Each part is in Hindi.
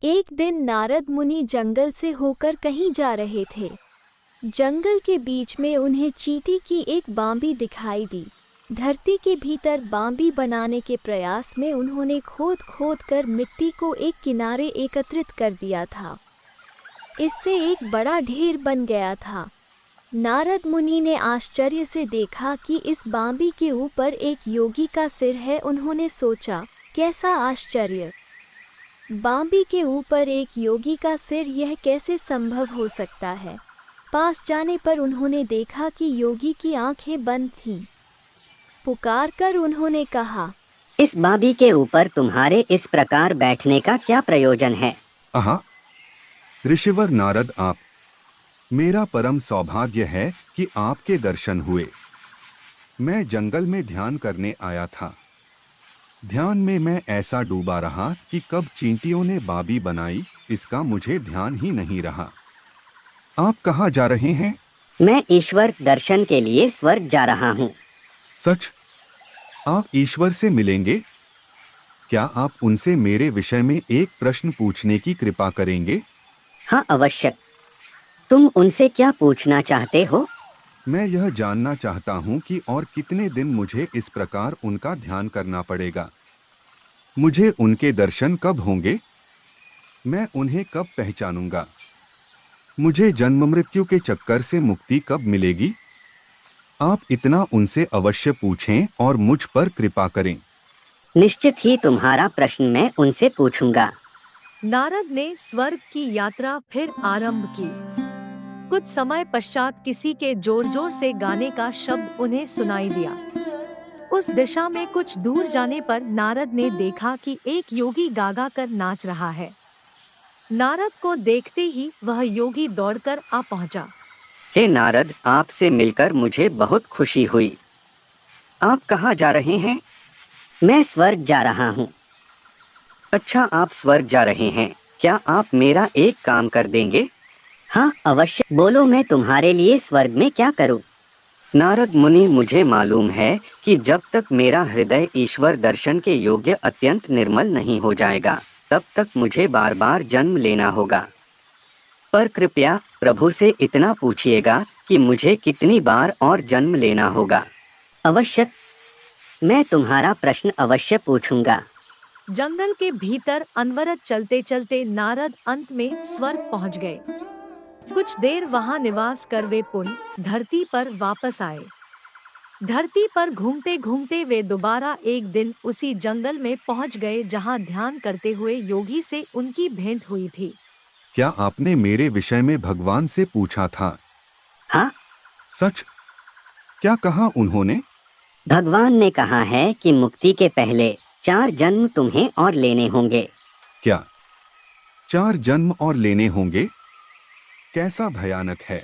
एक दिन नारद मुनि जंगल से होकर कहीं जा रहे थे। जंगल के बीच में उन्हें चींटी की एक बांबी दिखाई दी। धरती के भीतर बांबी बनाने के प्रयास में उन्होंने खोद खोद कर मिट्टी को एक किनारे एकत्रित कर दिया था। इससे एक बड़ा ढेर बन गया था। नारद मुनि ने आश्चर्य से देखा कि इस बांबी के ऊपर एक योगी का सिर है। उन्होंने सोचा, कैसा आश्चर्य! बांबी के ऊपर एक योगी का सिर, यह कैसे संभव हो सकता है? पास जाने पर उन्होंने देखा कि योगी की आंखें बंद थीं। पुकार कर उन्होंने कहा, इस बांबी के ऊपर तुम्हारे इस प्रकार बैठने का क्या प्रयोजन है? आहा, ऋषिवर नारद, आप, मेरा परम सौभाग्य है कि आपके दर्शन हुए। मैं जंगल में ध्यान करने आया था। ध्यान में मैं ऐसा डूबा रहा कि कब चींटियों ने बांबी बनाई, इसका मुझे ध्यान ही नहीं रहा। आप कहाँ जा रहे हैं? मैं ईश्वर दर्शन के लिए स्वर्ग जा रहा हूँ। सच? आप ईश्वर से मिलेंगे? क्या आप उनसे मेरे विषय में एक प्रश्न पूछने की कृपा करेंगे? हाँ, अवश्य। तुम उनसे क्या पूछना चाहते हो? मैं यह जानना चाहता हूँ कि और कितने दिन मुझे इस प्रकार उनका ध्यान करना पड़ेगा। मुझे उनके दर्शन कब होंगे? मैं उन्हें कब पहचानूंगा? मुझे जन्म मृत्यु के चक्कर से मुक्ति कब मिलेगी? आप इतना उनसे अवश्य पूछें और मुझ पर कृपा करें। निश्चित ही तुम्हारा प्रश्न मैं उनसे पूछूंगा। नारद ने स्वर्ग की यात्रा फिर आरंभ की। कुछ समय पश्चात किसी के जोर जोर से गाने का शब्द उन्हें सुनाई दिया। उस दिशा में कुछ दूर जाने पर नारद ने देखा कि एक योगी गागा कर नाच रहा है। नारद को देखते ही वह योगी दौड़कर आ पहुंचा। हे नारद, आपसे मिलकर मुझे बहुत खुशी हुई। आप कहाँ जा रहे हैं? मैं स्वर्ग जा रहा हूँ। अच्छा, आप स्वर्ग जा रहे हैं। क्या आप मेरा एक काम कर देंगे? हाँ, अवश्य। बोलो, मैं तुम्हारे लिए स्वर्ग में क्या करूँ? नारद मुनि, मुझे मालूम है कि जब तक मेरा हृदय ईश्वर दर्शन के योग्य अत्यंत निर्मल नहीं हो जाएगा, तब तक मुझे बार बार जन्म लेना होगा। पर कृपया प्रभु से इतना पूछिएगा कि मुझे कितनी बार और जन्म लेना होगा। अवश्य, मैं तुम्हारा प्रश्न अवश्य पूछूंगा। जंगल के भीतर अनवरत चलते चलते नारद अंत में स्वर्ग पहुंच गए। कुछ देर वहां निवास कर वे पुनः धरती पर वापस आए। धरती पर घूमते घूमते वे दोबारा एक दिन उसी जंगल में पहुंच गए जहां ध्यान करते हुए योगी से उनकी भेंट हुई थी। क्या आपने मेरे विषय में भगवान से पूछा था? हाँ। सच? क्या कहा उन्होंने? भगवान ने कहा है कि मुक्ति के पहले 4 जन्म तुम्हें और लेने होंगे। क्या 4 जन्म और लेने होंगे? कैसा भयानक है!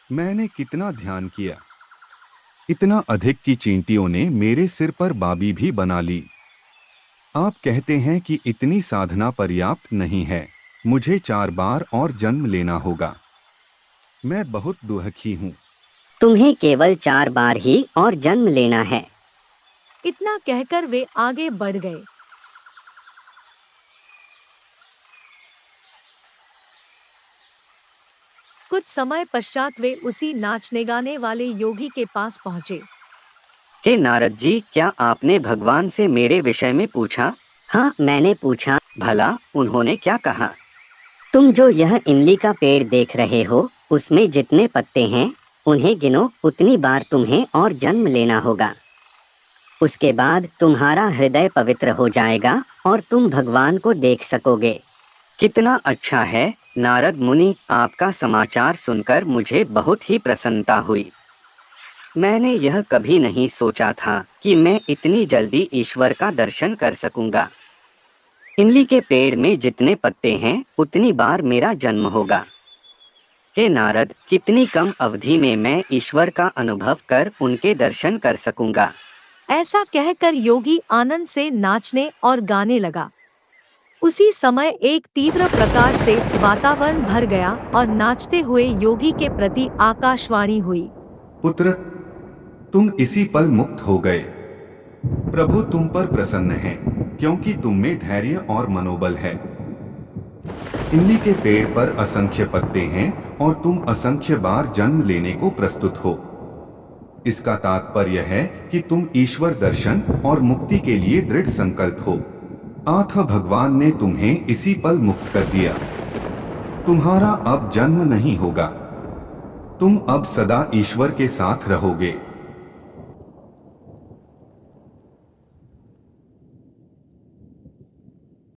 मैंने कितना ध्यान किया, इतना अधिक कि चींटियों ने मेरे सिर पर बांबी भी बना ली। आप कहते हैं कि इतनी साधना पर्याप्त नहीं है, मुझे 4 बार और जन्म लेना होगा। मैं बहुत दुखी हूँ। तुम्हें केवल 4 बार ही और जन्म लेना है। इतना कहकर वे आगे बढ़ गए। कुछ समय पश्चात वे उसी नाचने गाने वाले योगी के पास पहुँचे। हे नारद जी, क्या आपने भगवान से मेरे विषय में पूछा? हाँ, मैंने पूछा। भला उन्होंने क्या कहा? तुम जो यह इमली का पेड़ देख रहे हो, उसमें जितने पत्ते हैं उन्हें गिनो, उतनी बार तुम्हें और जन्म लेना होगा। उसके बाद तुम्हारा हृदय पवित्र हो जाएगा और तुम भगवान को देख सकोगे। कितना अच्छा है नारद मुनि, आपका समाचार सुनकर मुझे बहुत ही प्रसन्नता हुई। मैंने यह कभी नहीं सोचा था कि मैं इतनी जल्दी ईश्वर का दर्शन कर सकूंगा। इमली के पेड़ में जितने पत्ते हैं उतनी बार मेरा जन्म होगा। हे नारद, कितनी कम अवधि में मैं ईश्वर का अनुभव कर उनके दर्शन कर सकूंगा। ऐसा कहकर योगी आनंद से नाचने और गाने लगा। उसी समय एक तीव्र प्रकाश से वातावरण भर गया और नाचते हुए योगी के प्रति आकाशवाणी हुई। पुत्र, तुम इसी पल मुक्त हो गए। प्रभु तुम पर प्रसन्न है, क्योंकि तुम में धैर्य और मनोबल है। इमली के पेड़ पर असंख्य पत्ते हैं और तुम असंख्य बार जन्म लेने को प्रस्तुत हो। इसका तात्पर्य है कि तुम ईश्वर दर्शन और मुक्ति के लिए दृढ़ संकल्प हो। अतः भगवान ने तुम्हें इसी पल मुक्त कर दिया। तुम्हारा अब जन्म नहीं होगा। तुम अब सदा ईश्वर के साथ रहोगे।